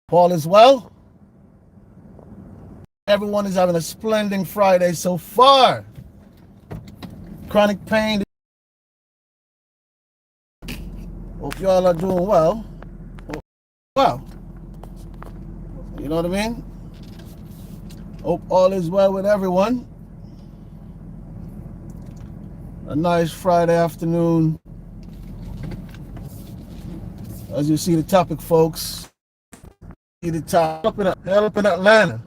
All is well. Everyone is having a splendid Friday so far. Chronic pain. Hope y'all are doing well. Well, you know what I mean? Hope all is well with everyone. A nice Friday afternoon. As you see the topic, folks. See the top hell up in Atlanta.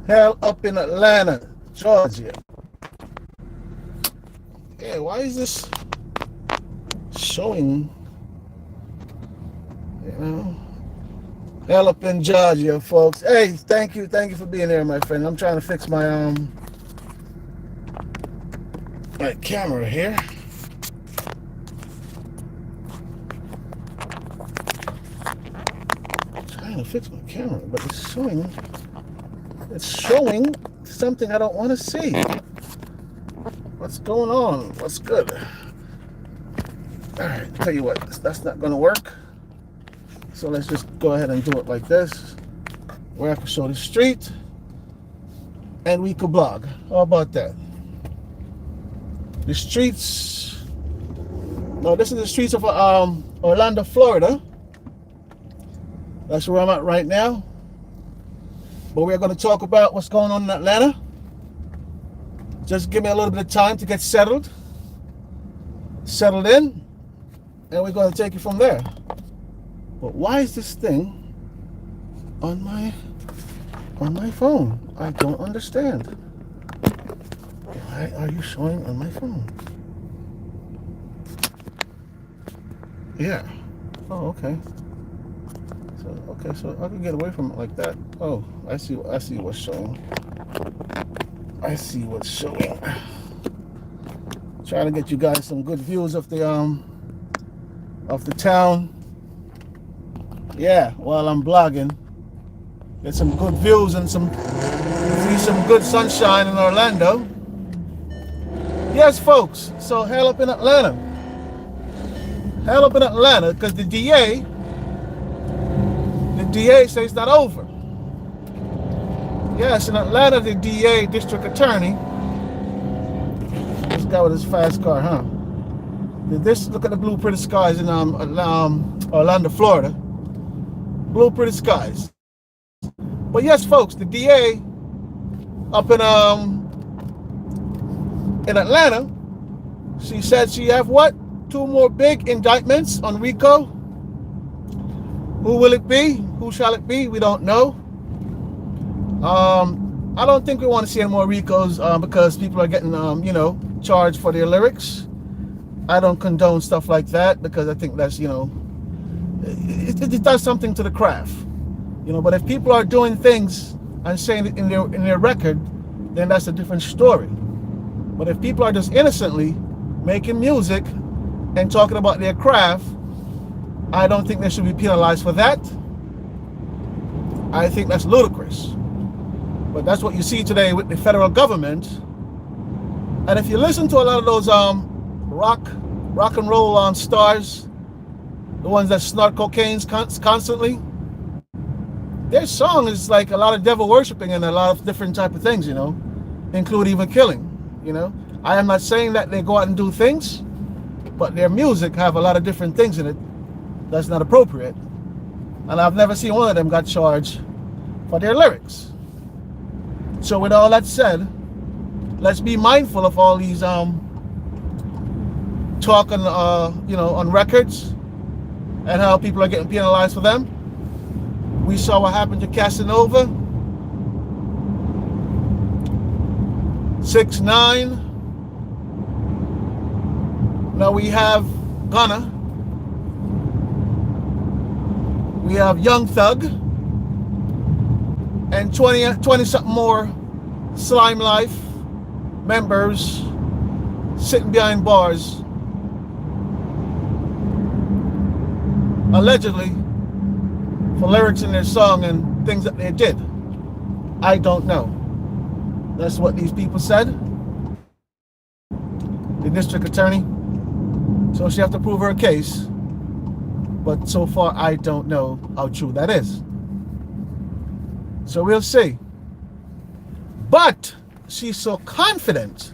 Hell up in Atlanta, Georgia. Yeah, why is this showing? Hell up in Georgia, folks. Hey, thank you for being here, my friend. I'm trying to fix my my camera here. Trying to fix my camera, but it's showing something I don't want to see. What's going on? What's good? All right, tell you what, that's not going to work. So let's just go ahead and do it like this, where I can show the street and we could blog. How about that? The streets. No, this is the streets of Orlando, Florida. That's where I'm at right now. But we're going to talk about what's going on in Atlanta. Just give me a little bit of time to get settled in, and we're going to take it from there. But why is this thing on my phone? I don't understand. Why are you showing on my phone? Yeah. Oh, okay. So I can get away from it like that. Oh, I see what's showing. I see what's showing. Trying to get you guys some good views of the town. Yeah, while I'm blogging. Get some good views and see some good sunshine in Orlando. Yes, folks. So hell up in Atlanta. Hell up in Atlanta because the DA says it's not over. Yes, in Atlanta, the DA, district attorney, this guy with his fast car, huh? Look at the blue pretty skies in Orlando, Florida. Blue pretty skies. But yes, folks, the DA up in Atlanta, she said she have what? 2 more big indictments on Rico. Who will it be? Who shall it be? We don't know. I don't think we want to see any more Ricos because people are getting, charged for their lyrics. I don't condone stuff like that because I think that's, it does something to the craft. But if people are doing things and saying it in their record, then that's a different story. But if people are just innocently making music and talking about their craft, I don't think they should be penalized for that. I think that's ludicrous. But that's what you see today with the federal government. And if you listen to a lot of those rock and roll stars, the ones that snort cocaine constantly, their song is like a lot of devil worshiping and a lot of different type of things, include even killing. I am not saying that they go out and do things, but their music have a lot of different things in it that's not appropriate. And I've never seen one of them got charged for their lyrics. So with all that said, let's be mindful of all these talk on records and how people are getting penalized for them. We saw what happened to Casanova, 6ix9ine. Now we have Gunna. We have Young Thug and 20-something more Slime Life members sitting behind bars, allegedly for lyrics in their song and things that they did. I don't know. That's what these people said. The district attorney. So she have to prove her case. But so far, I don't know how true that is. So we'll see. But she's so confident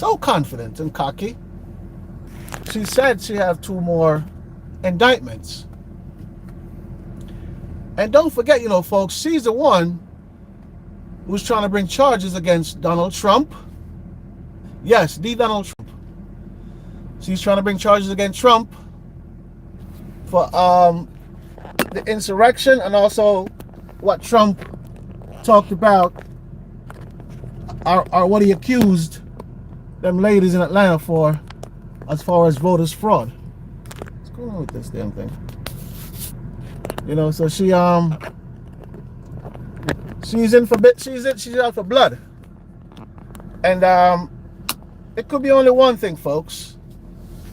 and cocky. She said she have 2 more indictments. And don't forget, folks, she's the one who's trying to bring charges against Donald Trump. Yes, the Donald Trump. She's trying to bring charges against Trump for the insurrection, and also what Trump talked about, or what he accused them ladies in Atlanta for, as far as voters fraud. What's going on with this damn thing? So she's out for blood. And it could be only one thing, folks.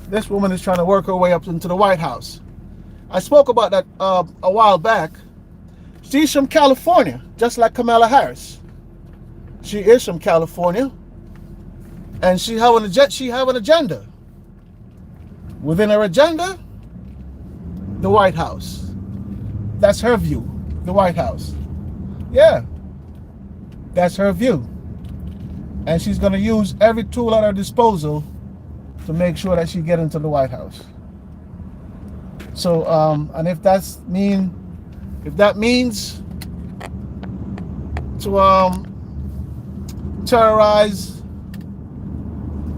This woman is trying to work her way up into the White House. I spoke about that a while back. She's from California, just like Kamala Harris. She is from California, and she have an agenda. Within her agenda, the White House. That's her view, the White House. Yeah, that's her view. And she's going to use every tool at her disposal to make sure that she get into the White House. So, and if that means to terrorize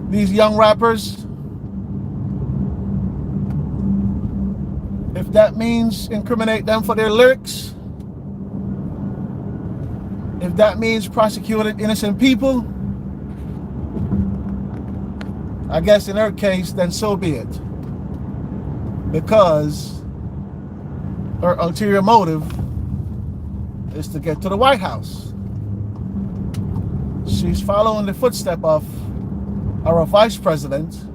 these young rappers, if that means incriminate them for their lyrics, if that means prosecuting innocent people, I guess in her case, then so be it. Because her ulterior motive is to get to the White House. She's following the footstep of our Vice President,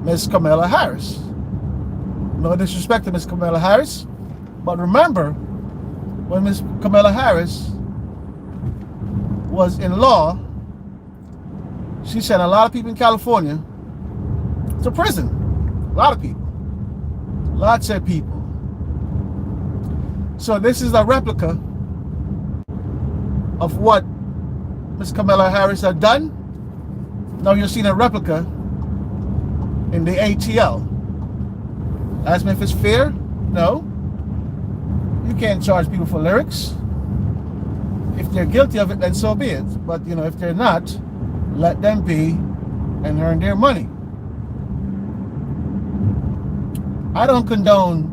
Ms. Kamala Harris. No disrespect to Ms. Kamala Harris, but remember, when Ms. Kamala Harris was in law, she sent a lot of people in California to prison. A lot of people. Lots of people. So this is a replica of what Ms. Kamala Harris had done. Now you're seeing a replica in the ATL. Ask me if it's fair? No. You can't charge people for lyrics. If they're guilty of it, then so be it. But, if they're not, let them be and earn their money. I don't condone,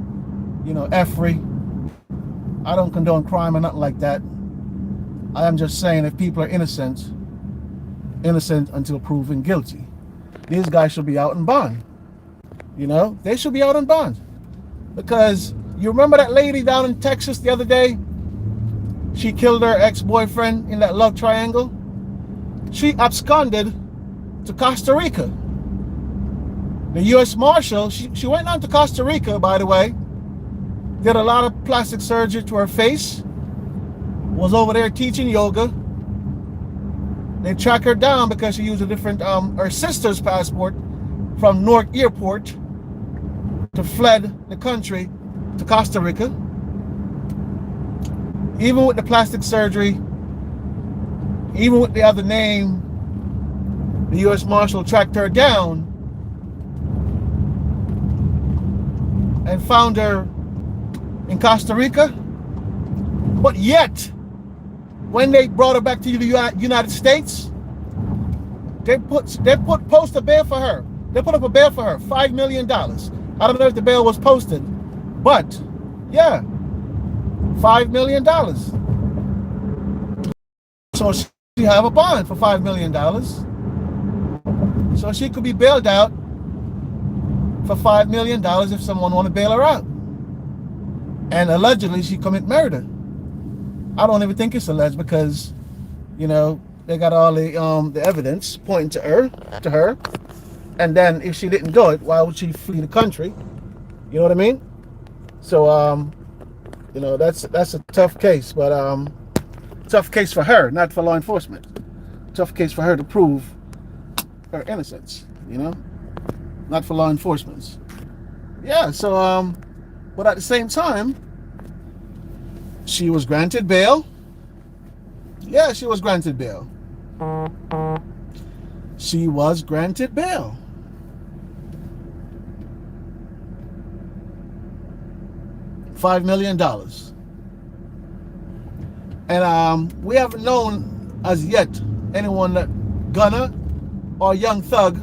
effery. I don't condone crime or nothing like that. I am just saying if people are innocent until proven guilty. These guys should be out in bond. They should be out in bond. Because you remember that lady down in Texas the other day? She killed her ex-boyfriend in that love triangle. She absconded to Costa Rica. The U.S. Marshal, she went down to Costa Rica, by the way, did a lot of plastic surgery to her face, was over there teaching yoga. They tracked her down because she used a different, her sister's passport from Newark Airport to fled the country to Costa Rica. Even with the plastic surgery, even with the other name, the U.S. Marshal tracked her down and found her in Costa Rica. But yet, when they brought her back to the United States, they post a bail for her. They put up a bail for her, $5 million. I don't know if the bail was posted, but yeah, $5 million. So she have a bond for $5 million. So she could be bailed out for $5 million if someone want to bail her out. And allegedly she commit murder. I don't even think it's alleged because, they got all the evidence pointing to her. And then if she didn't do it, why would she flee the country? You know what I mean? So, that's a tough case, but tough case for her, not for law enforcement. Tough case for her to prove her innocence, not for law enforcement. Yeah, so But at the same time, she was granted bail. Yeah, she was granted bail. She was granted bail. $5 million. And we haven't known as yet anyone that Gunner or Young Thug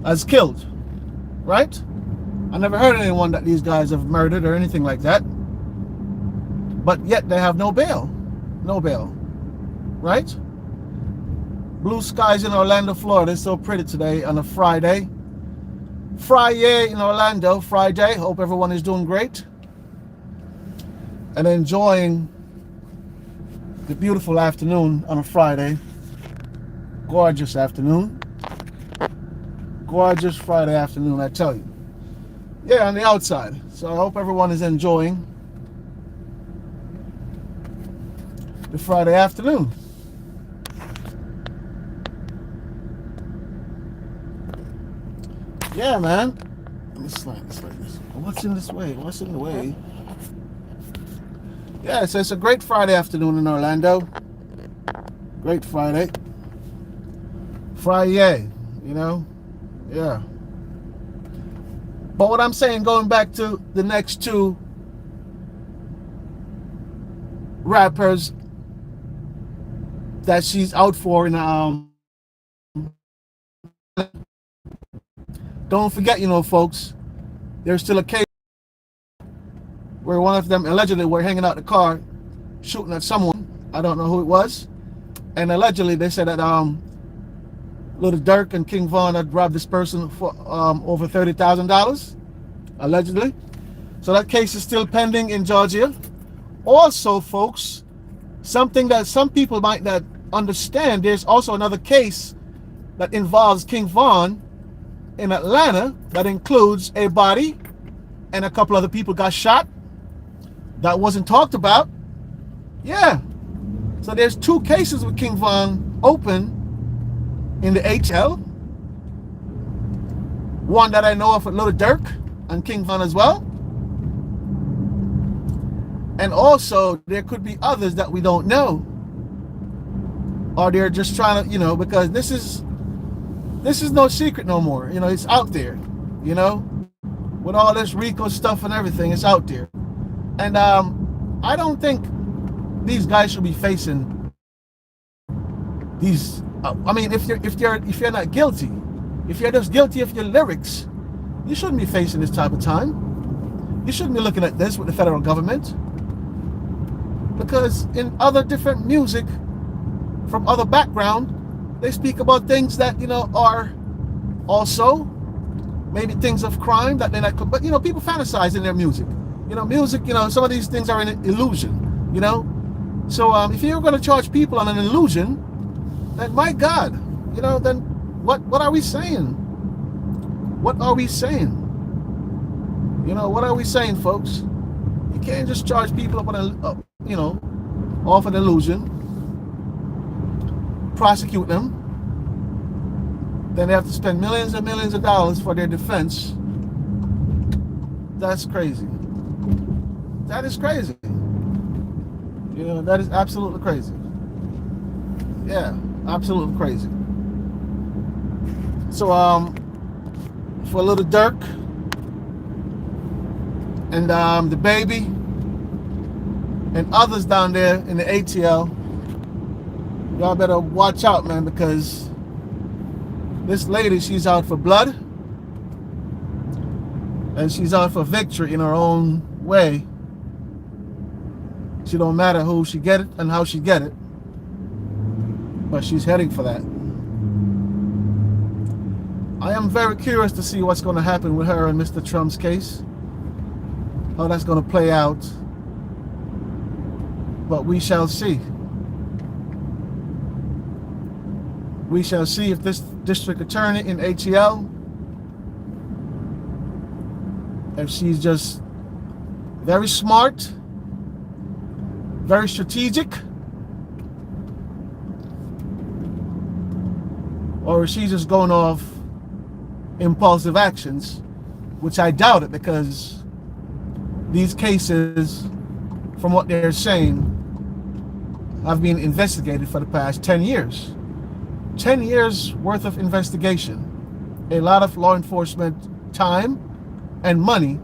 has killed. Right? I never heard of anyone that these guys have murdered or anything like that. But yet they have no bail. No bail. Right? Blue skies in Orlando, Florida. It's so pretty today on a Friday. Friday in Orlando. Friday. Hope everyone is doing great and enjoying the beautiful afternoon on a Friday. Gorgeous afternoon. Gorgeous Friday afternoon, I tell you. Yeah, on the outside. So I hope everyone is enjoying the Friday afternoon. Yeah, man. Let me slide this like this. What's in this way? What's in the way? Yeah, so it's a great Friday afternoon in Orlando. Great Friday. Friday, you know? Yeah. But what I'm saying, going back to the next two rappers that she's out for in don't forget, you know, folks, there's still a case where one of them allegedly were hanging out the car shooting at someone. I don't know who it was. And allegedly they said that Little Dirk and King Von had robbed this person for over $30,000, allegedly. So that case is still pending in Georgia. Also, folks, something that some people might not understand, there's also another case that involves King Von in Atlanta that includes a body and a couple other people got shot. That wasn't talked about. Yeah. So there's two cases with King Von open in the HL. One that I know of with Little Dirk and King Von as well. And also there could be others that we don't know. Or they're just trying to, you know, because this is no secret no more. You know, it's out there, you know, with all this Rico stuff and everything, it's out there. And I don't think these guys should be facing these. I mean, if you're not guilty, if you're just guilty of your lyrics, you shouldn't be facing this type of time. You shouldn't be looking at this with the federal government, because in other different music from other background, they speak about things that, you know, are also maybe things of crime that they're not. But you know, people fantasize in their music. You know, music, you know, some of these things are an illusion, you know? So if you're going to charge people on an illusion, then my God, you know, then what are we saying? What are we saying? You know, what are we saying, folks? You can't just charge people up on you know, off an illusion, prosecute them, then they have to spend millions and millions of dollars for their defense. That's crazy. That is crazy. You know, that is absolutely crazy. Yeah, absolutely crazy. So, for Little Dirk and the baby and others down there in the ATL, y'all better watch out, man, because this lady, she's out for blood and she's out for victory in her own way. She don't matter who she get it and how she get it, but she's heading for that. I am very curious to see what's going to happen with her and Mr. Trump's case, how that's going to play out, but we shall see. We shall see if this district attorney in ATL, if she's just very smart, very strategic, or is she just going off impulsive actions, which I doubt it, because these cases, from what they're saying, have been investigated for the past 10 years. 10 years worth of investigation. A lot of law enforcement time and money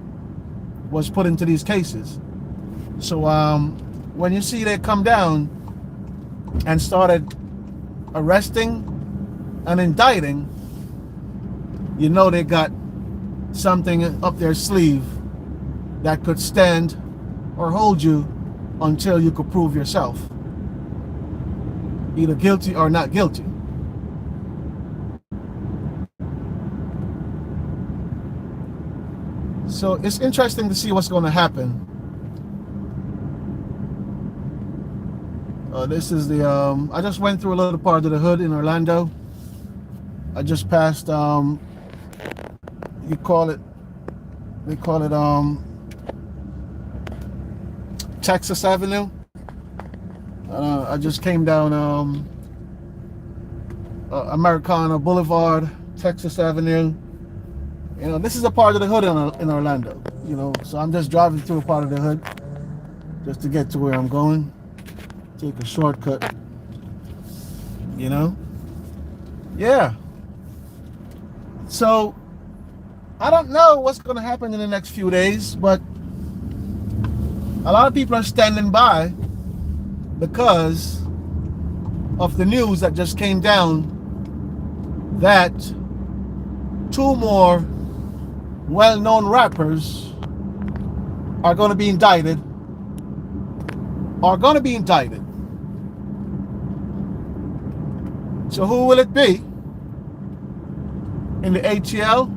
was put into these cases. So when you see they come down and started arresting and indicting, you know they got something up their sleeve that could stand or hold you until you could prove yourself either guilty or not guilty. So it's interesting to see what's going to happen. This is the I just went through a little part of the hood in Orlando. I just passed they call it Texas Avenue. I just came down Americana Boulevard, Texas Avenue. You know, this is a part of the hood in Orlando. You know, so I'm just driving through a part of the hood just to get to where I'm going. Take a shortcut. You know? Yeah. So I don't know what's going to happen in the next few days, but a lot of people are standing by because of the news that just came down that 2 more well-known rappers are going to be indicted. So who will it be? In the ATL,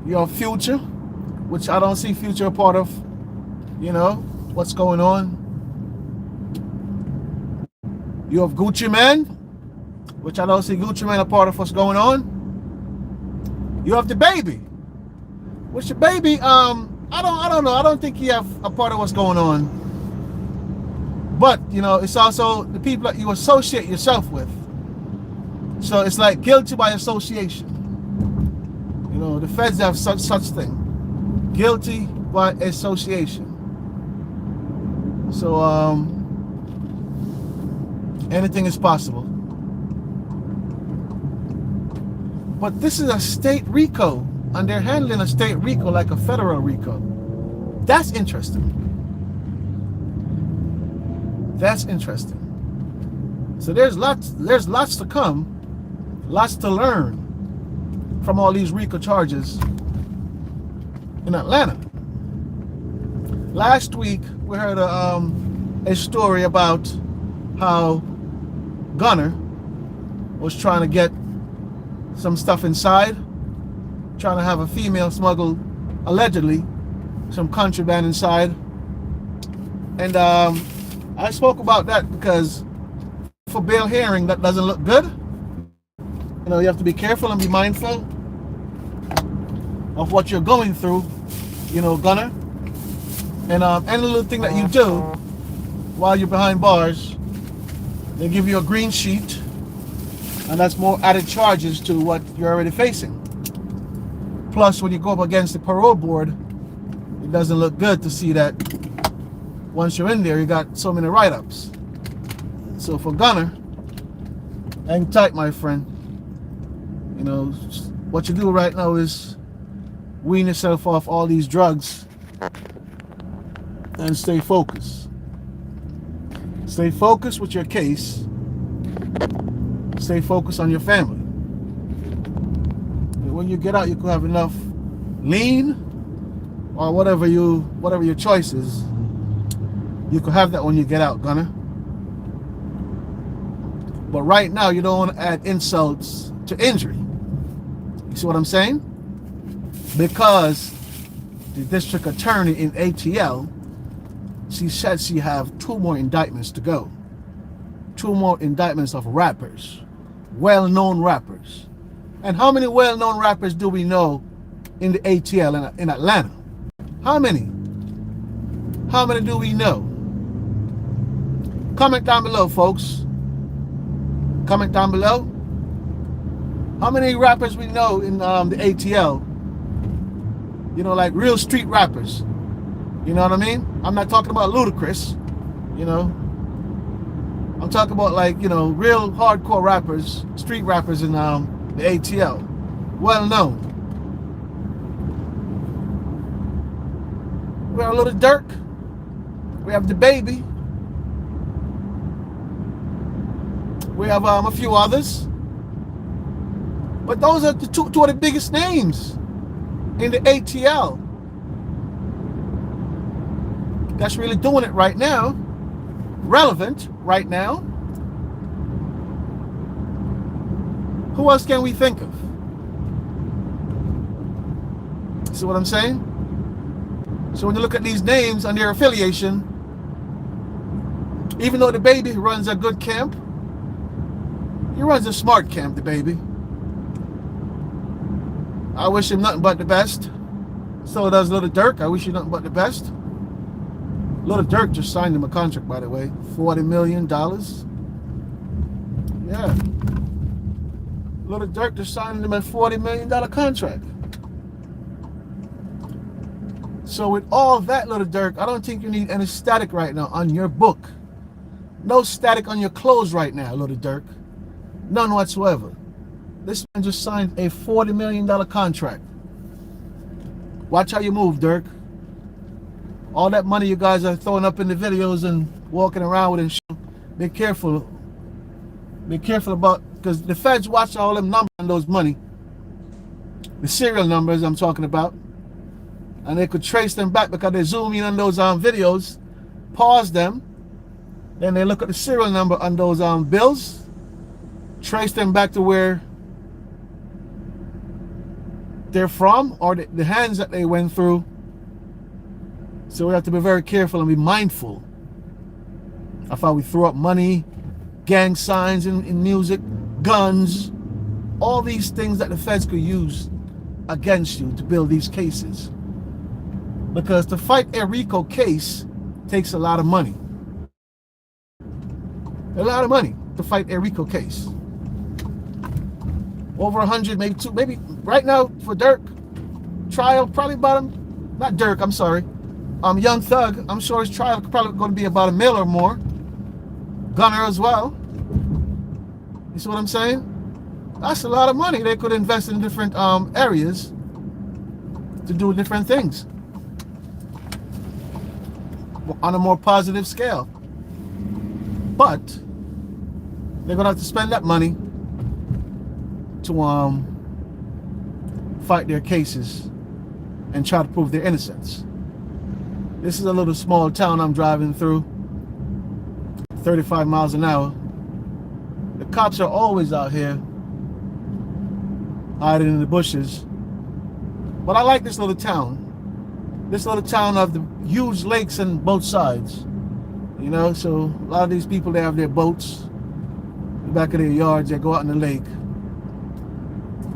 you have Future, which I don't see Future a part of, you know, what's going on. You have Gucci Man, which I don't see Gucci Man a part of what's going on. You have the Baby, which the Baby, I don't know. I don't think he have a part of what's going on. But, you know, it's also the people that you associate yourself with. So it's like guilty by association. You know, the feds have such thing. Guilty by association. So, anything is possible. But this is a state RICO, and they're handling a state RICO like a federal RICO. That's interesting. That's interesting. So there's lots to come, lots to learn from all these RICO charges in Atlanta. Last week we heard a story about how Gunner was trying to get some stuff inside, trying to have a female smuggle, allegedly, some contraband inside. And I spoke about that because for bail hearing, that doesn't look good. You know, you have to be careful and be mindful of what you're going through, you know, Gunner. And any little thing that you do while you're behind bars, they give you a green sheet, and that's more added charges to what you're already facing. Plus, when you go up against the parole board, it doesn't look good to see that once you're in there, you got so many write-ups. So for Gunner, hang tight, my friend. You know, what you do right now is wean yourself off all these drugs and stay focused. Stay focused with your case. Stay focused on your family. And when you get out, you can have enough lean or whatever your choice is. You can have that when you get out, Gunner. But right now, you don't want to add insults to injury. You see what I'm saying? Because the district attorney in ATL, she said she have 2 more indictments to go. 2 more indictments of rappers, well-known rappers. And how many well-known rappers do we know in the ATL in Atlanta? How many? How many do we know? Comment down below, folks. Comment down below. How many rappers we know in the ATL? You know, like real street rappers. You know what I mean? I'm not talking about ludicrous, you know. I'm talking about like, you know, real hardcore rappers, street rappers in the ATL. Well known. We have a little Dirk. We have the Baby. We have a few others. But those are the two of the biggest names in the ATL. That's really doing it right now. Relevant right now. Who else can we think of? See what I'm saying? So when you look at these names and their affiliation, even though the Baby runs a good camp, he runs a smart camp, the Baby. I wish him nothing but the best. So does Little Dirk. I wish him nothing but the best. Little Dirk just signed him a contract, by the way. $40 million. Yeah. Little Dirk just signed him a $40 million contract. So with all that, Little Dirk, I don't think you need any static right now on your book. No static on your clothes right now, Little Dirk. None whatsoever. This man just signed a $40 million contract. Watch how you move, Dirk. All that money you guys are throwing up in the videos and walking around with and shit, be careful. Be careful about, because the feds watch all them numbers and those money. The serial numbers I'm talking about. And they could trace them back because they zoom in on those videos, pause them, then they look at the serial number on those bills, trace them back to where they're from or the hands that they went through. So we have to be very careful and be mindful of how we throw up money, gang signs in music, guns, all these things that the feds could use against you to build these cases. Because to fight a Rico case takes a lot of money. A lot of money to fight a Rico case. Over 100, maybe two, maybe right now for Dirk trial, probably about not Dirk, I'm sorry. Young Thug, I'm sure his trial probably going to be about $1 million or more. Gunner as well. You see what I'm saying? That's a lot of money they could invest in different areas to do different things on a more positive scale. But they're gonna have to spend that money to fight their cases and try to prove their innocence. This is a little small town I'm driving through, 35 miles an hour. The cops are always out here hiding in the bushes. But I like this little town. This little town of the huge lakes on both sides. You know, so a lot of these people, they have their boats in the back of their yards. They go out in the lake.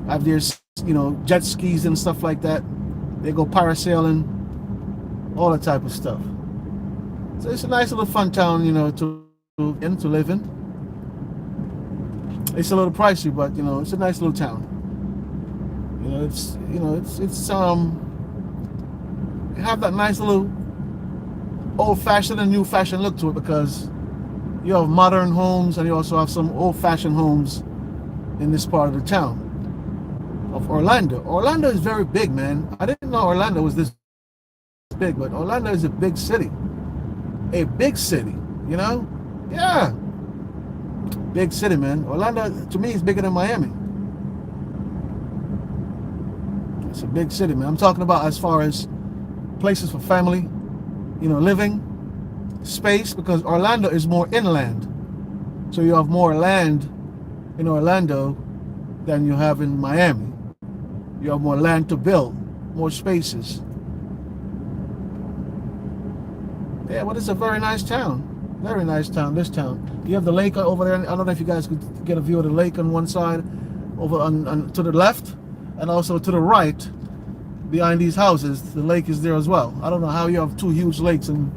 Have their, you know, jet skis and stuff like that. They go parasailing, all that type of stuff. So it's a nice little fun town, you know, to live in. It's a little pricey, but you know, it's a nice little town. You know, it's have that nice little old-fashioned and new-fashioned look to it, because you have modern homes and you also have some old-fashioned homes in this part of the town of Orlando. Orlando is very big, man. I didn't know Orlando was this big, but Orlando is a big city. A big city, you know? Yeah. Big city, man. Orlando, to me, is bigger than Miami. It's a big city, man. I'm talking about as far as places for family, you know, living space, because Orlando is more inland. So you have more land in Orlando than you have in Miami. You have more land to build, more spaces. Yeah, but it's a very nice town. Very nice town, this town. You have the lake over there. I don't know if you guys could get a view of the lake on one side, over on to the left, and also to the right, behind these houses. The lake is there as well. I don't know how you have two huge lakes and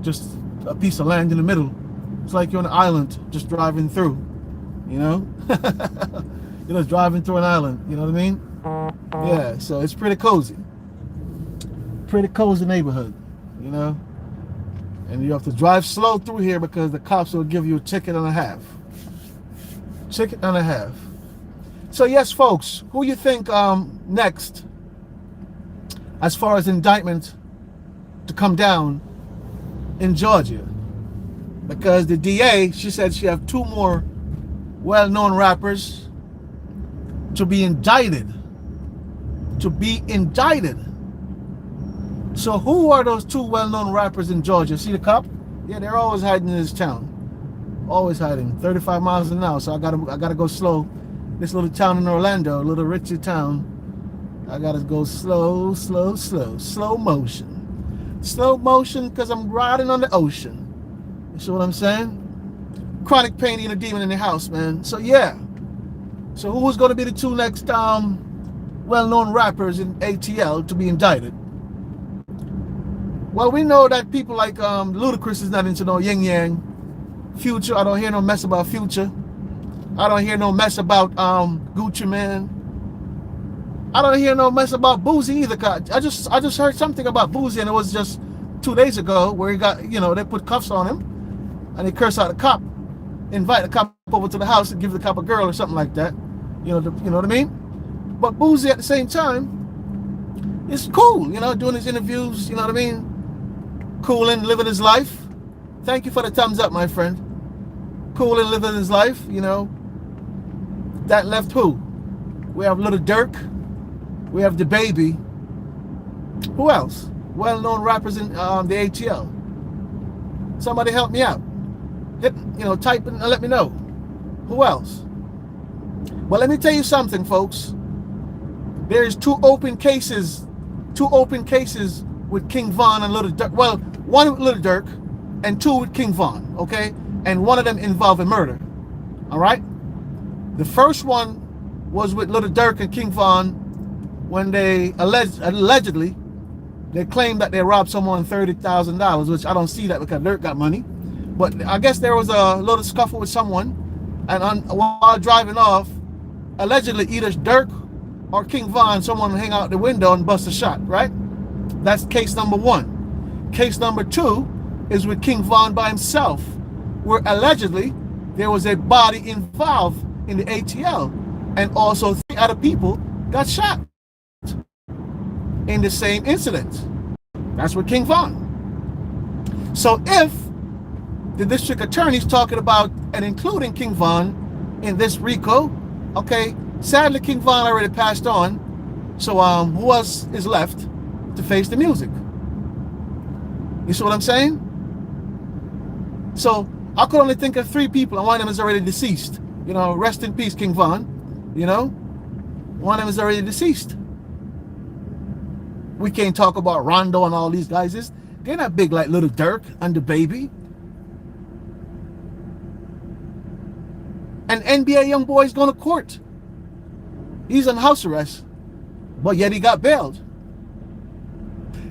just a piece of land in the middle. It's like you're on an island just driving through, you know? You're just driving through an island, you know what I mean? Yeah, so it's pretty cozy. Pretty cozy neighborhood. you know, and you have to drive slow through here because the cops will give you a ticket and a half. Ticket and a half. So yes, folks, who you think next as far as indictment to come down in Georgia? Because the DA, she said she have 2 more well-known rappers to be indicted. To be indicted. So who are those 2 well-known rappers in Georgia? See the cop? Yeah, they're always hiding in this town. Always hiding. 35 miles an hour. So I gotta go slow. This little town in Orlando, a little richer town. I gotta go slow, slow, slow. Slow motion. Slow motion because I'm riding on the ocean. You see what I'm saying? Chronic pain and a demon in the house, man. So yeah. So who's gonna be the 2 next well-known rappers in ATL to be indicted? Well, we know that people like Ludacris is not into no yin yang. Future, I don't hear no mess about Future. I don't hear no mess about Gucci Man. I don't hear no mess about Boozy either. I just heard something about Boozy, and it was just 2 days ago where he got, you know, they put cuffs on him and they curse out a cop, invite the cop over to the house and give the cop a girl or something like that. You know what I mean? But Boozy at the same time is cool, you know, doing his interviews, you know what I mean? Coolin', living his life. Thank you for the thumbs up, my friend. Coolin', living his life, you know. That left who? We have Little Dirk. We have the Baby. Who else? Well-known rappers in the ATL. Somebody help me out. Hit, you know, type and let me know. Who else? Well, let me tell you something, folks. There's 2 open cases. 2 open cases with King Von and Little Dirk. Well, 1 with Little Dirk and 2 with King Von, okay? And 1 of them involving murder. All right? The first one was with Little Dirk and King Von when they allegedly they claimed that they robbed someone $30,000, which I don't see that because Dirk got money. But I guess there was a little scuffle with someone, and while driving off, allegedly either Dirk or King Von, someone hang out the window and bust a shot, right? That's case number 1. Case number 2 is with King Von by himself, where allegedly there was a body involved in the ATL, and also 3 other people got shot in the same incident. That's with King Von. So if the district attorney's talking about and including King Von in this Rico, okay, sadly King Von already passed on, so who else is left to face the music? You see what I'm saying? So I could only think of 3 people, and 1 of them is already deceased. You know, rest in peace, King Von. You know, 1 of them is already deceased. We can't talk about Rondo and all these guys. They're not big like Little Dirk and the Baby. An NBA young boy is going to court. He's on house arrest, but yet he got bailed.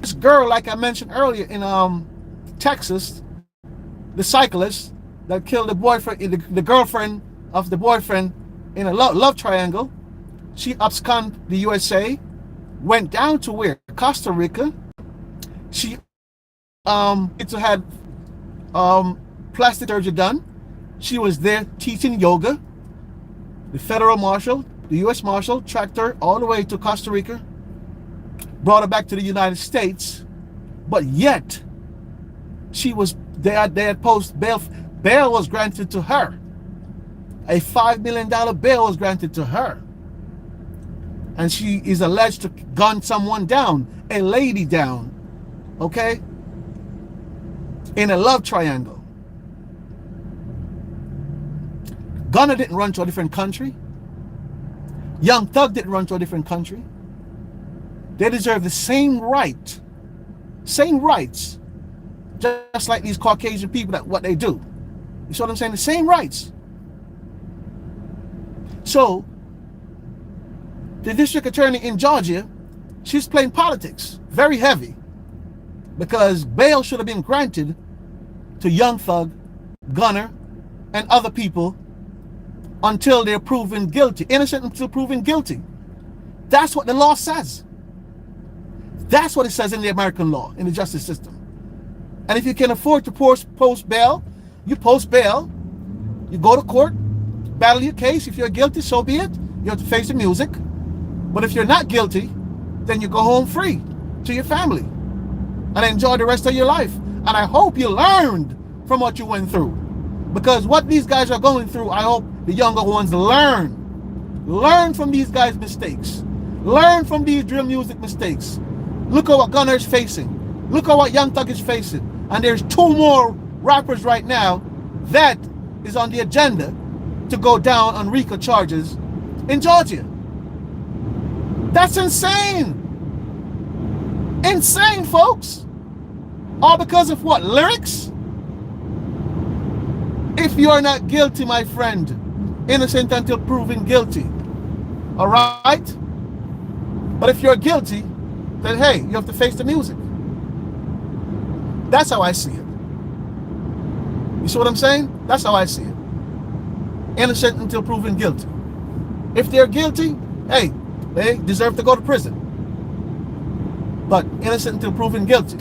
This girl, like I mentioned earlier, in Texas, the cyclist that killed the boyfriend, the girlfriend of the boyfriend in a love triangle, she absconded the USA, went down to where? Costa Rica. She had plastic surgery done. She was there teaching yoga. The federal marshal, the U.S. Marshal, tracked her all the way to Costa Rica, brought her back to the United States, but yet they had posted bail. Bail was granted to her. A $5 million bail was granted to her. And she is alleged to gun someone down, a lady down, okay, in a love triangle. Gunner didn't run to a different country. Young Thug didn't run to a different country. They deserve the same rights, just like these Caucasian people, that what they do. You see what I'm saying? The same rights. So the district attorney in Georgia, she's playing politics very heavy, because bail should have been granted to Young Thug, Gunner, and other people until they're proven guilty, innocent until proven guilty. That's what the law says. That's what it says in the American law, in the justice system. And if you can afford to post bail, you post bail, you go to court, battle your case. If you're guilty, so be it. You have to face the music. But if you're not guilty, then you go home free to your family and enjoy the rest of your life. And I hope you learned from what you went through. Because what these guys are going through, I hope the younger ones learn. Learn from these guys' mistakes. Learn from these drill music mistakes. Look at what Gunner's facing. Look at what Young Thug is facing. And there's 2 more rappers right now that is on the agenda to go down on Rico charges in Georgia. That's insane. Insane, folks. All because of what? Lyrics? If you are not guilty, my friend, innocent until proven guilty. All right? But if you're guilty, then hey, you have to face the music. That's how I see it. You see what I'm saying? That's how I see it. Innocent until proven guilty. If they're guilty, hey, they deserve to go to prison. But innocent until proven guilty.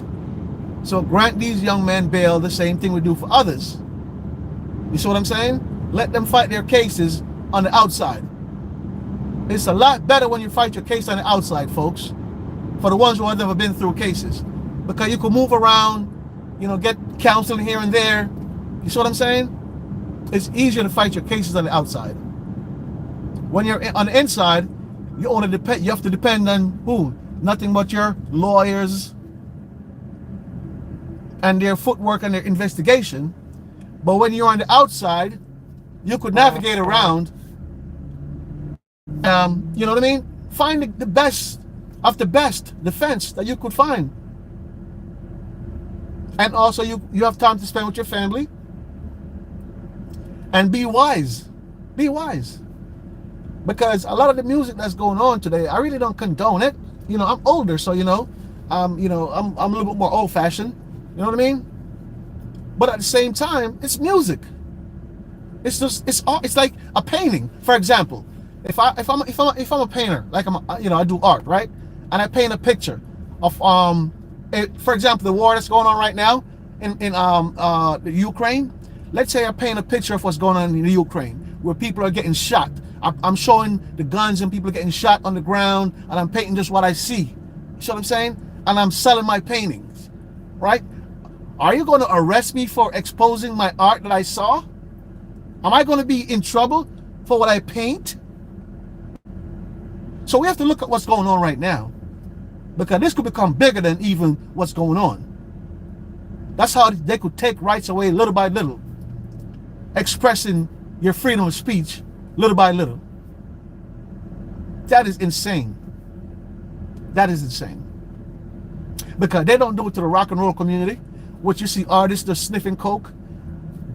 So grant these young men bail, the same thing we do for others. You see what I'm saying? Let them fight their cases on the outside. It's a lot better when you fight your case on the outside, folks. For the ones who have never been through cases. Because you can move around, get counseling here and there. You see what I'm saying? It's easier to fight your cases on the outside. When you're on the inside, you have to depend on who? Nothing but your lawyers and their footwork and their investigation. But when you're on the outside, you could navigate around. You know what I mean? Find the best of the best defense that you could find. And also you have time to spend with your family. And be wise. Be wise. Because a lot of the music that's going on today, I really don't condone it. I'm older, so I'm a little bit more old-fashioned. You know what I mean? But at the same time, it's music. It's like a painting. For example, if I'm a painter, like I do art, right? And I paint a picture of for example, the war that's going on right now in the Ukraine. Let's say I paint a picture of what's going on in the Ukraine, where people are getting shot. I'm showing the guns and people are getting shot on the ground, and I'm painting just what I see. You see what I'm saying? And I'm selling my paintings, right? Are you going to arrest me for exposing my art that I saw? Am I going to be in trouble for what I paint? So we have to look at what's going on right now, because this could become bigger than even what's going on. That's how they could take rights away little by little, expressing your freedom of speech little by little. That is insane. That is insane. Because they don't do it to the rock and roll community, which you see artists just sniffing coke,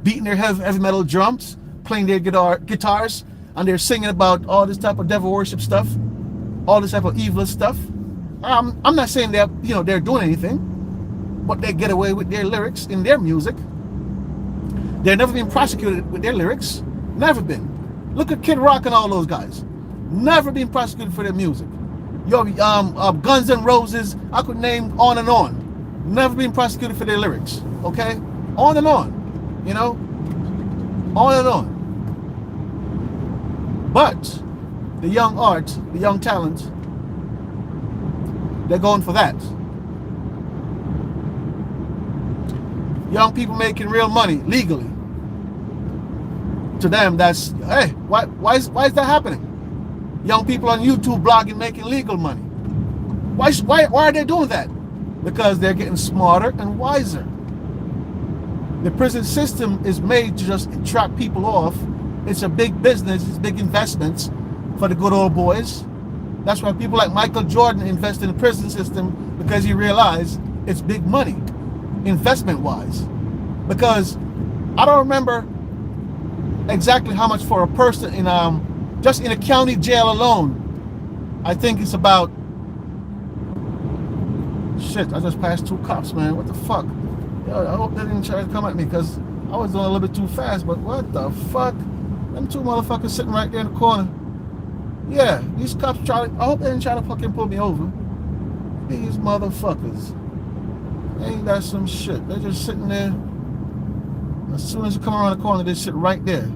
beating their heavy metal drums, playing their guitars, and they're singing about all this type of devil worship stuff, all this type of evil stuff. I'm not saying they're doing anything, but they get away with their lyrics in their music. They've never been prosecuted with their lyrics. Never been. Look at Kid Rock and all those guys. Never been prosecuted for their music. Guns N' Roses, I could name on and on. Never been prosecuted for their lyrics. Okay? On and on. On and on. But the young art, the young talent, they're going for that. Young people making real money legally. To them, that's, hey, why is that happening? Young people on YouTube blogging making legal money. Why are they doing that? Because they're getting smarter and wiser. The prison system is made to just trap people off. It's a big business, it's big investments for the good old boys. That's why people like Michael Jordan invest in the prison system, because he realized it's big money, investment-wise. Because I don't remember exactly how much for a person in just in a county jail alone. I think it's about, shit, I just passed 2 cops, man. What the fuck? Yo, I hope they didn't try to come at me, because I was doing a little bit too fast, but what the fuck? Them 2 motherfuckers sitting right there in the corner. Yeah, these cops I hope they didn't try to fucking pull me over. These motherfuckers. Ain't that some shit? They're just sitting there. As soon as you come around the corner, they sit right there.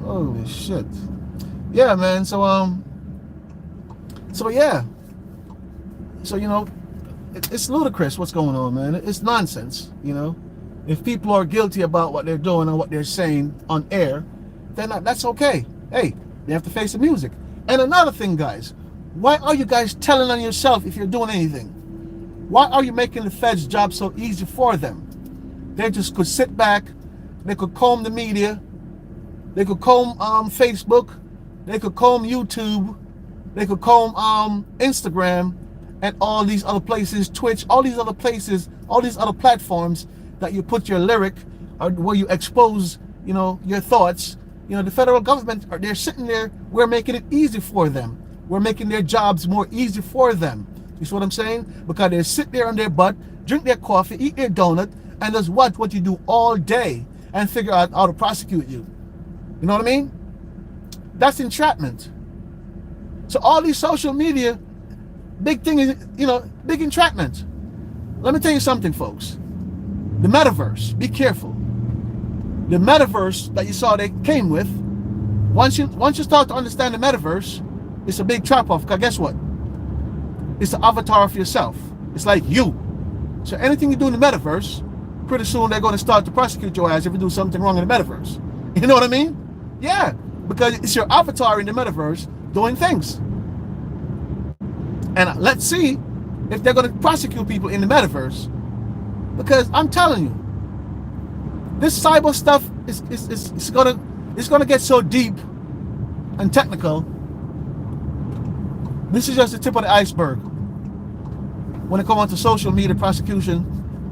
Holy shit. Yeah, man. So yeah. So, you know, it's ludicrous what's going on, man. It's nonsense, you know. If people are guilty about what they're doing and what they're saying on air, then that's okay. Hey, they have to face the music. And another thing, guys, why are you guys telling on yourself if you're doing anything? Why are you making the feds' job so easy for them? They just could sit back, they could comb the media, they could comb Facebook, they could comb YouTube, they could comb Instagram, and all these other places, Twitch, all these other places, all these other platforms that you put your lyric, or where you expose, you know, your thoughts. You know, the federal government, they're sitting there, we're making it easy for them. We're making their jobs more easy for them. You see what I'm saying? Because they sit there on their butt, drink their coffee, eat their donut, and just watch what you do all day and figure out how to prosecute you. You know what I mean? That's entrapment. So all these social media, big thing is, you know, big entrapment. Let me tell you something, folks. The metaverse, be careful. The metaverse that you saw they came with, once you start to understand the metaverse, it's a big trap off. Because guess what? It's the avatar of yourself. It's like you. So anything you do in the metaverse, pretty soon they're going to start to prosecute your ass if you do something wrong in the metaverse. You know what I mean? Yeah, because it's your avatar in the metaverse doing things. And let's see if they're going to prosecute people in the metaverse. Because I'm telling you, this cyber stuff is gonna get so deep and technical. This is just the tip of the iceberg. When it comes on to social media prosecution,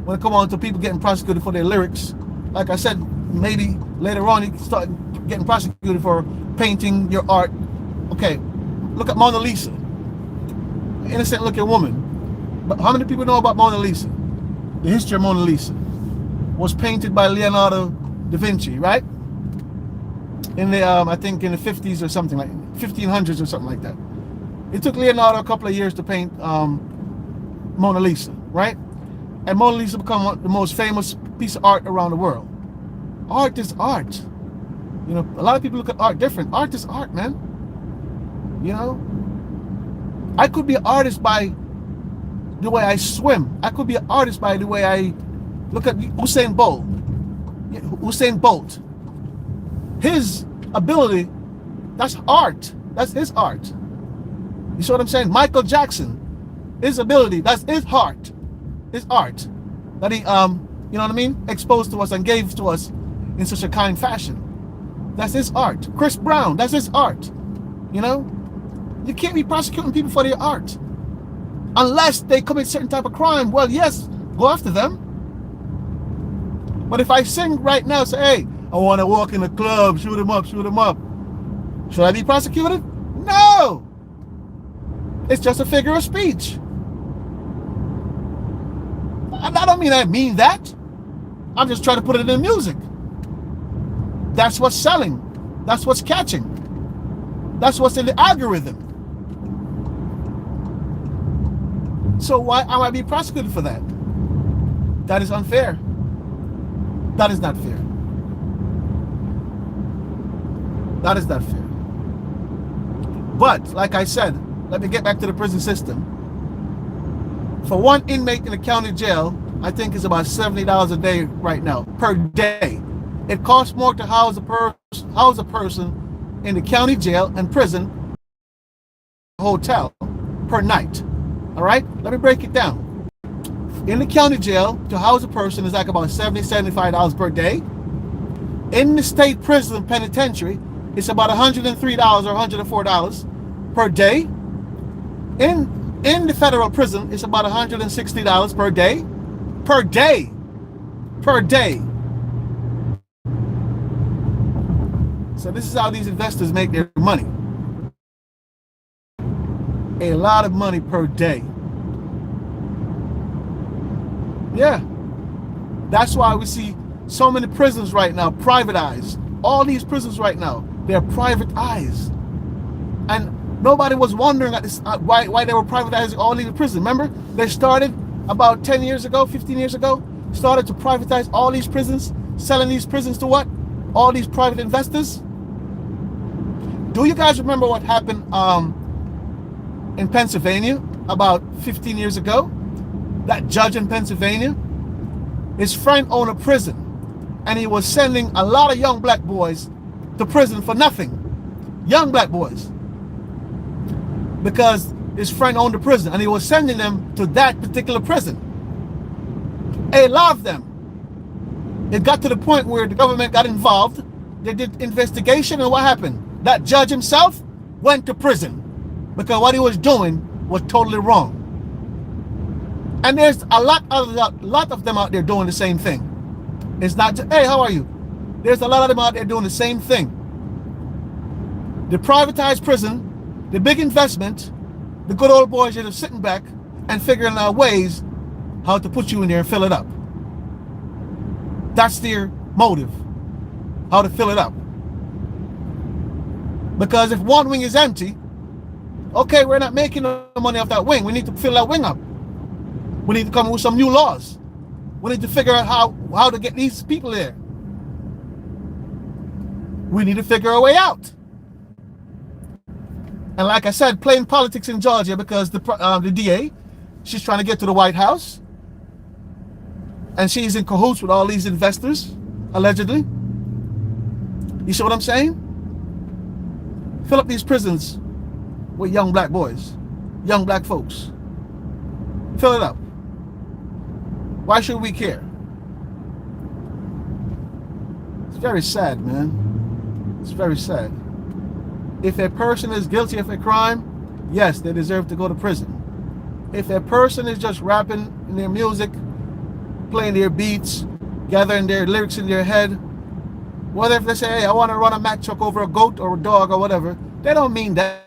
when it comes on to people getting prosecuted for their lyrics, like I said, maybe later on you start getting prosecuted for painting your art. Okay, look at Mona Lisa, innocent looking woman. But how many people know about Mona Lisa? The history of Mona Lisa was painted by Leonardo da Vinci, right? In the I think in the 50s or something, like 1500s or something like that. It took Leonardo a couple of years to paint Mona Lisa, right? And Mona Lisa became the most famous piece of art around the world. Art is art. You know, a lot of people look at art different. Art is art, man. You know, I could be an artist by the way I swim. I could be an artist by the way I look at Usain Bolt. Usain Bolt. His ability, that's art. That's his art. You see what I'm saying? Michael Jackson, his ability, that's his heart. His art. That he, you know what I mean? Exposed to us and gave to us in such a kind fashion. That's his art. Chris Brown, that's his art. You know? You can't be prosecuting people for their art. Unless they commit certain type of crime. Well, yes, go after them. But if I sing right now, say, hey, I want to walk in the club, shoot him up, shoot him up. Should I be prosecuted? No! It's just a figure of speech. I don't mean that. I'm just trying to put it in music. That's what's selling. That's what's catching. That's what's in the algorithm. So why am I being prosecuted for that? That is unfair. That is not fair. That is not fair. But, like I said, let me get back to the prison system. For one inmate in the county jail, I think it's about $70 a day right now, per day. It costs more to house a person in the county jail and prison hotel per night. All right, let me break it down. In the county jail, to house a person is like about $70, $75 per day. In the state prison penitentiary, it's about $103 or $104 per day. In the federal prison, it's about $160 per day. Per day. Per day. So this is how these investors make their money. A lot of money per day. Yeah. That's why we see so many prisons right now privatized. All these prisons right now, they're privatized. And nobody was wondering at this, why they were privatizing all these prisons. Remember, they started about 10 years ago, 15 years ago, started to privatize all these prisons, selling these prisons to what? All these private investors. Do you guys remember what happened in Pennsylvania about 15 years ago? That judge in Pennsylvania, his friend owned a prison, and he was sending a lot of young black boys to prison for nothing. Young black boys. Because his friend owned a prison, and he was sending them to that particular prison. A lot of them. It got to the point where the government got involved. They did investigation, and what happened? That judge himself went to prison because what he was doing was totally wrong. And there's a lot of them out there doing the same thing. It's not just, hey, how are you? There's a lot of them out there doing the same thing. The privatized prison, the big investment, the good old boys are just sitting back and figuring out ways how to put you in there and fill it up. That's their motive, how to fill it up. Because if one wing is empty, okay, we're not making no money off that wing. We need to fill that wing up. We need to come up with some new laws. We need to figure out how to get these people there. We need to figure a way out. And like I said, playing politics in Georgia because the DA, she's trying to get to the White House. And she's in cahoots with all these investors, allegedly. You see what I'm saying? Fill up these prisons with young black boys, young black folks. Fill it up. Why should we care? It's very sad, man. It's very sad. If a person is guilty of a crime, yes, they deserve to go to prison. If a person is just rapping in their music, playing their beats, gathering their lyrics in their head, whether if they say, hey, I want to run a Mack truck over a goat or a dog or whatever, they don't mean that.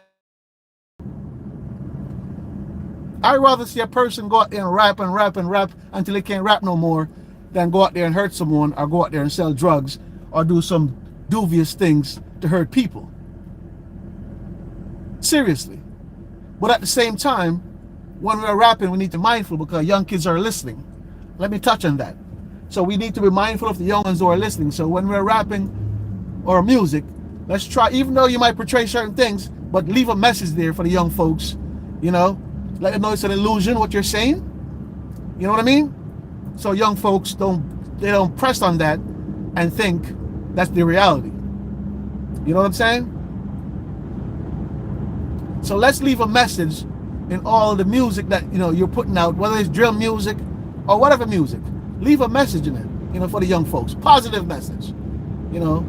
I'd rather see a person go out there and rap and rap and rap until they can't rap no more than go out there and hurt someone or go out there and sell drugs or do some dubious things to hurt people. Seriously. But at the same time, when we're rapping, we need to be mindful because young kids are listening. Let me touch on that. So we need to be mindful of the young ones who are listening. So when we're rapping or music, let's try, even though you might portray certain things, but leave a message there for the young folks, you know, let them know it's an illusion what you're saying. You know what I mean? So young folks they don't press on that and think that's the reality. You know what I'm saying? So let's leave a message in all the music that, you know, you're putting out, whether it's drill music or whatever music. Leave a message in it, you know, for the young folks. Positive message. You know,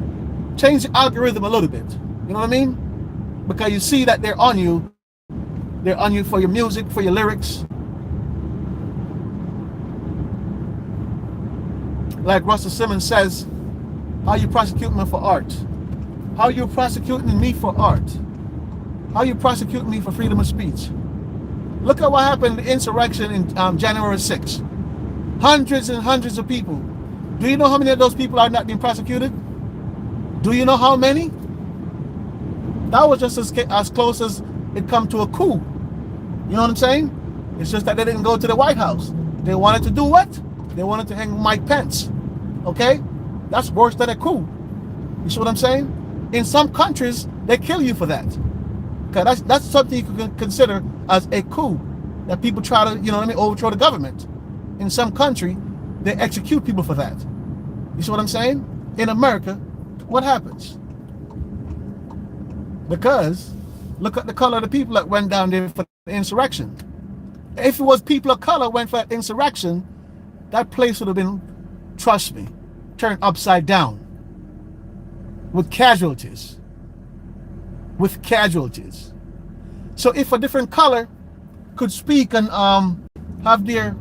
change the algorithm a little bit. You know what I mean? Because you see that they're on you. They're on you for your music, for your lyrics. Like Russell Simmons says, how you prosecuting me for art? How you prosecuting me for art? How you prosecuting me for freedom of speech? Look at what happened in the insurrection in January 6th. Hundreds and hundreds of people. Do you know how many of those people are not being prosecuted? Do you know how many? That was just as close as it come to a coup. You know what I'm saying? It's just that they didn't go to the White House. They wanted to do what? They wanted to hang Mike Pence. Okay? That's worse than a coup. You see what I'm saying? In some countries, they kill you for that. Okay, that's something you can consider as a coup. That people try to, you know what I mean, overthrow the government. In some country, they execute people for that. You see what I'm saying? In America, what happens? Because look at the color of the people that went down there for the insurrection. If it was people of color went for that insurrection, that place would have been, trust me, turned upside down. With casualties. With casualties. So if a different color could speak and have their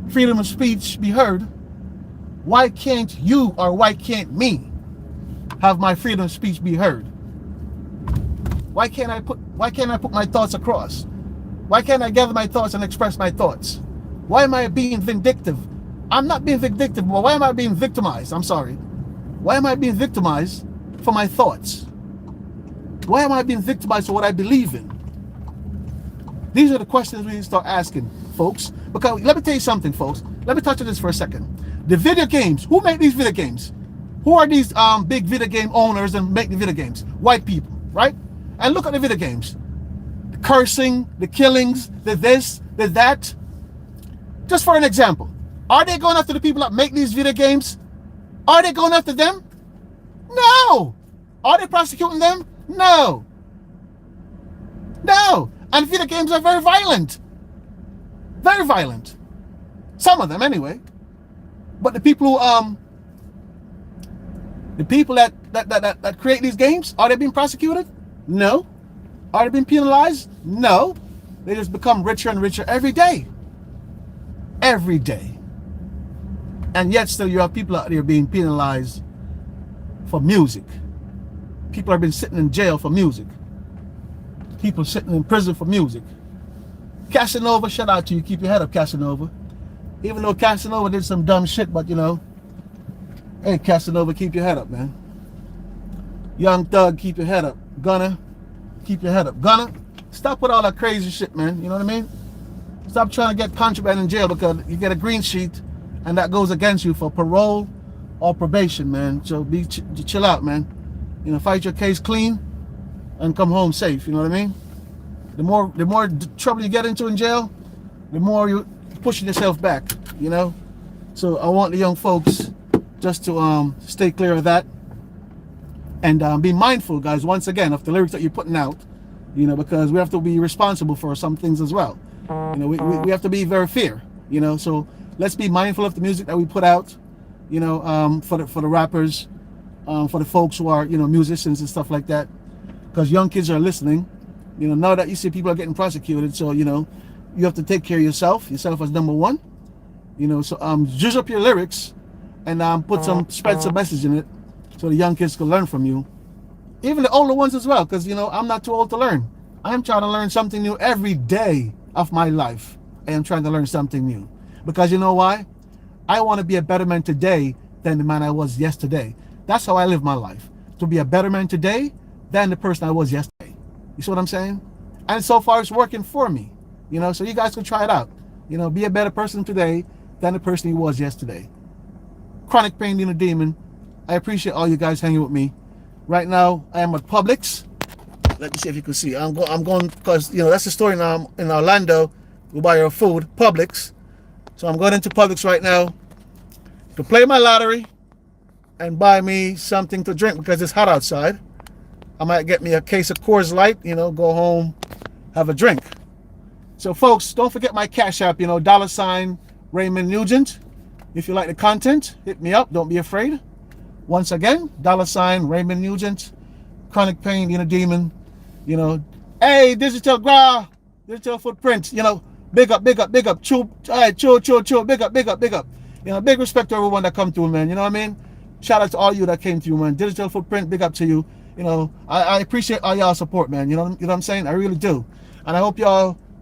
freedom of speech be heard, why can't you or why can't me have my freedom of speech be heard? Why can't I put my thoughts across? Why can't I gather my thoughts and express my thoughts? Why am I being vindictive? I'm not being vindictive, but why am I being victimized? I'm sorry. Why am I being victimized for my thoughts? Why am I being victimized for what I believe in? These are the questions we need to start asking, folks. Because let me tell you something, folks. Let me touch on this for a second. The video games. Who make these video games? Who are these big video game owners and make the video games? White people, right? And look at the video games. The cursing, the killings, the this, the that. Just for an example. Are they going after the people that make these video games? Are they going after them? No. Are they prosecuting them? No. No. And video games are very violent. Very violent. Some of them anyway. But the people who that create these games, are they being prosecuted? No. Are they being penalized? No. They just become richer and richer every day. Every day. And yet still you have people out there being penalized for music. People have been sitting in jail for music. People sitting in prison for music. Casanova, shout out to you. Keep your head up, Casanova. Even though Casanova did some dumb shit, but you know, hey, Casanova, keep your head up, man. Young Thug, keep your head up. Gunner, keep your head up. Gunner, stop with all that crazy shit, man. You know what I mean? Stop trying to get contraband in jail because you get a green sheet and that goes against you for parole or probation, man. So chill out, man. You know, fight your case clean and come home safe. You know what I mean? The more trouble you get into in jail, the more you pushing yourself back. You know. So I want the young folks just to stay clear of that and be mindful, guys. Once again, of the lyrics that you're putting out. You know, because we have to be responsible for some things as well. You know, we have to be very fair. You know, so let's be mindful of the music that we put out. You know, for the rappers, for the folks who are, you know, musicians and stuff like that. Because young kids are listening. You know, now that you see people are getting prosecuted, so you know, you have to take care of yourself as number one. You know, so juice up your lyrics and spread some message in it so the young kids can learn from you. Even the older ones as well, because you know, I'm not too old to learn. I'm trying to learn something new every day of my life. I am trying to learn something new. Because you know why? I want to be a better man today than the man I was yesterday. That's how I live my life. To be a better man today than the person I was yesterday. You see what I'm saying? And so far it's working for me. You know, so you guys can try it out. You know, be a better person today than the person you was yesterday. Chronic Pain Being a Demon. I appreciate all you guys hanging with me. Right now, I am at Publix. Let me see if you can see. I'm going because, you know, that's the story now in Orlando. We buy our food, Publix. So I'm going into Publix right now to play my lottery and buy me something to drink because it's hot outside. I might get me a case of Coors Light, you know, go home, have a drink. So folks, don't forget my Cash App, you know, $ Raymond Nugent. If you like the content, hit me up. Don't be afraid. Once again, $ Raymond Nugent. Chronic Pain Being a Demon. You know, hey, digital footprint, you know, big up, chew, big up. You know, big respect to everyone that come through, man. You know what I mean? Shout out to all you that came through, man. Digital footprint, big up to you. You know, I appreciate all y'all support, man. You know what I'm saying? I really do. And I hope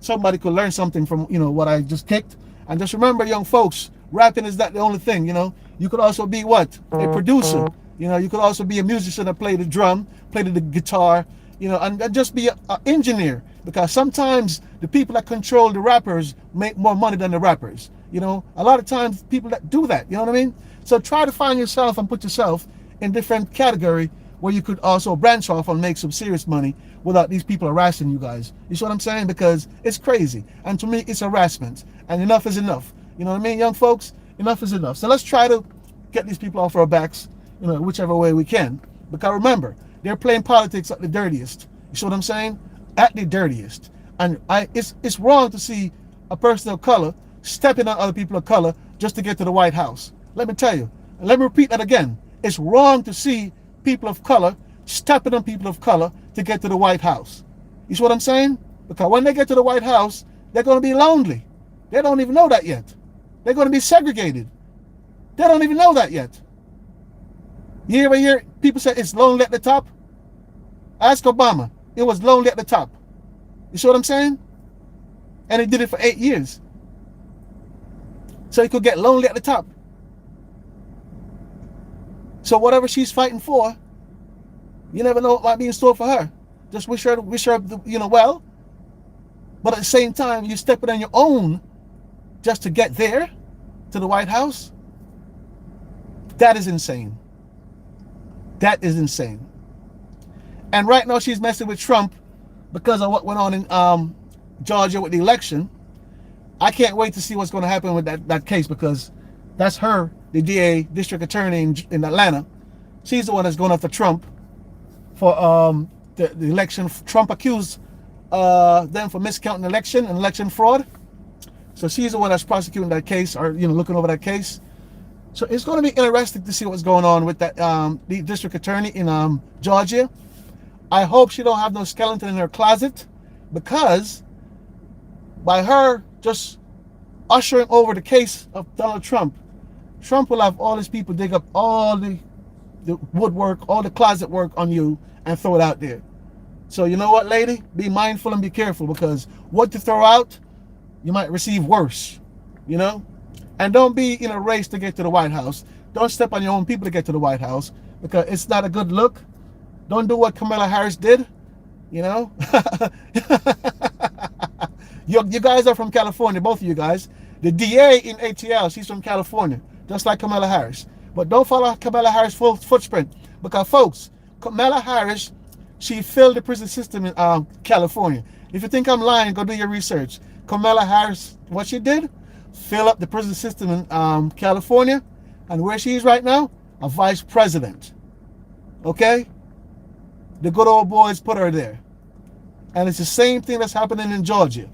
somebody could learn something from, you know, what I just kicked. And just remember, young folks, rapping is not the only thing, you know. You could also be what? A producer. You know, you could also be a musician that play the drum, play the guitar, you know, and just be an engineer. Because sometimes the people that control the rappers make more money than the rappers. You know, a lot of times people that do that, you know what I mean? So try to find yourself and put yourself in different category where you could also branch off and make some serious money without these people harassing you guys. You see what I'm saying? Because it's crazy. And to me, it's harassment. And enough is enough. You know what I mean, young folks? Enough is enough. So let's try to get these people off our backs, you know, whichever way we can. Because remember, they're playing politics at the dirtiest. You see what I'm saying? At the dirtiest. And it's wrong to see a person of color stepping on other people of color just to get to the White House. Let me tell you. And let me repeat that again. It's wrong to see people of color stepping on people of color to get to the White House. You see what I'm saying? Because when they get to the White House, they're going to be lonely. They don't even know that yet. They're going to be segregated. They don't even know that yet. Year by year, people say it's lonely at the top. Ask Obama. It was lonely at the top. You see what I'm saying? And he did it for 8 years. So he could get lonely at the top. So whatever she's fighting for, you never know what might be in store for her. Just wish her, you know, well. But at the same time, you're stepping on your own just to get there, to the White House, that is insane. That is insane. And right now she's messing with Trump because of what went on in Georgia with the election. I can't wait to see what's going to happen with that case, because that's her, the DA, district attorney in Atlanta. She's the one that's going after Trump for the election. Trump accused them for miscounting election and election fraud. So she's the one that's prosecuting that case, or looking over that case. So it's going to be interesting to see what's going on with that the district attorney in Georgia. I hope she don't have no skeleton in her closet, because by her just ushering over the case of Donald Trump, Trump will have all his people dig up all the woodwork, all the closet work on you and throw it out there. So you know what, lady? Be mindful and be careful, because what you throw out, you might receive worse, And don't be in a race to get to the White House. Don't step on your own people to get to the White House, because it's not a good look. Don't do what Kamala Harris did, You guys are from California, both of you guys. The DA in ATL, she's from California, just like Kamala Harris. But don't follow Kamala Harris' footprint, because, folks, Kamala Harris, she filled the prison system in California. If you think I'm lying, go do your research. Kamala Harris, what she did, fill up the prison system in California, and where she is right now, a vice president. Okay? The good old boys put her there. And it's the same thing that's happening in Georgia.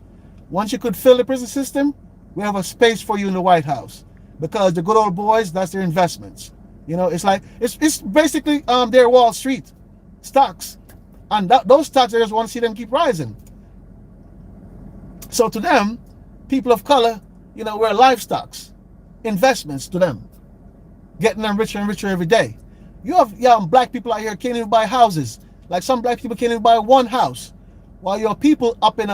Once you could fill the prison system, we have a space for you in the White House, because the good old boys, that's their investments. It's like it's basically their Wall Street stocks, and those stocks, they just want to see them keep rising. So to them, people of color, we're livestocks, investments to them, getting them richer and richer every day. You have black people out here can't even buy houses. Like, some black people can't even buy one house, while your people up in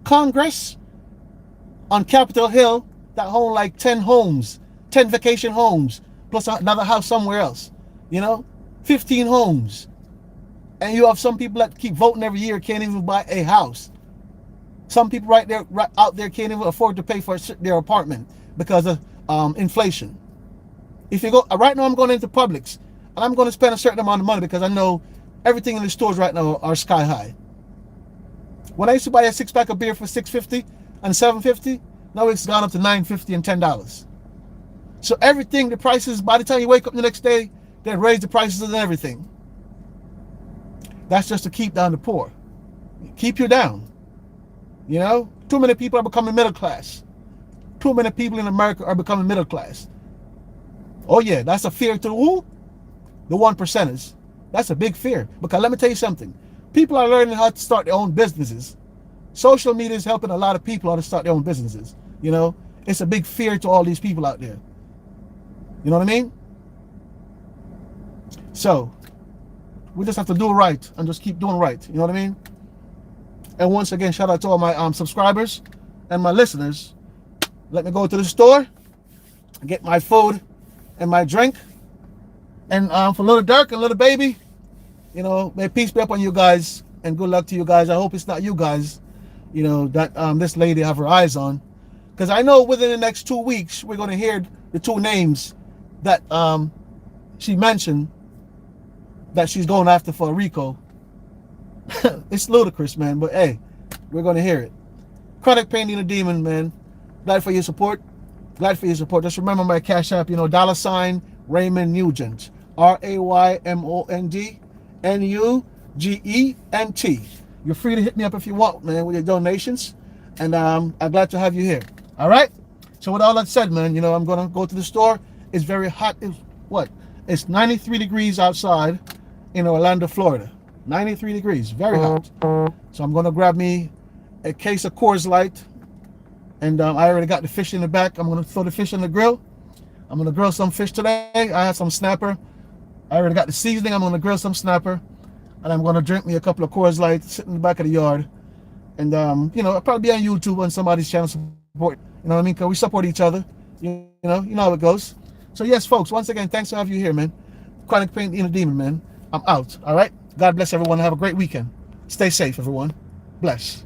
Congress, on Capitol Hill, that own like 10 homes, 10 vacation homes, plus another house somewhere else, 15 homes. And you have some people that keep voting every year, can't even buy a house. Some people right out there can't even afford to pay for their apartment because of inflation. If you go, right now I'm going into Publix, and I'm going to spend a certain amount of money, because I know everything in the stores right now are sky high. When I used to buy a 6-pack of beer for $6.50 and $7.50, now it's gone up to $9.50 and $10. So everything, the prices, by the time you wake up the next day, they raise the prices of everything. That's just to keep down the poor. Keep you down. Too many people are becoming middle class. Too many people in America are becoming middle class. Oh yeah, that's a fear to who? The 1%ers. That's a big fear. Because let me tell you something. People are learning how to start their own businesses. Social media is helping a lot of people how to start their own businesses. It's a big fear to all these people out there. You know what I mean? So, we just have to do right and just keep doing right. You know what I mean? And once again, shout out to all my subscribers and my listeners. Let me go to the store, get my food and my drink. And for Little Dirk and Little Baby, may peace be upon you guys, and good luck to you guys. I hope it's not you guys, that this lady have her eyes on. Because I know within the next 2 weeks, we're going to hear the two names that she mentioned that she's going after for Rico. It's ludicrous, man, but hey, we're going to hear it. Chronic Pain in a Demon, man. Glad for your support. Glad for your support. Just remember my Cash App, $ Raymond Nugent. RaymondNugent. You're free to hit me up if you want, man, with your donations. And I'm glad to have you here. All right? So with all that said, man, I'm going to go to the store. It's very hot. It's 93 degrees outside in Orlando, Florida. 93 degrees. Very hot. So I'm going to grab me a case of Coors Light. And I already got the fish in the back. I'm going to throw the fish on the grill. I'm going to grill some fish today. I have some snapper. I already got the seasoning. I'm going to grill some snapper. And I'm going to drink me a couple of Coors Light, sit in the back of the yard. And, I'll probably be on YouTube on somebody's channel support. You know what I mean? Because we support each other. You know how it goes. So, yes, folks, once again, thanks for having you here, man. Chronic Pain in a Demon, man. I'm out. All right? God bless everyone. Have a great weekend. Stay safe, everyone. Bless.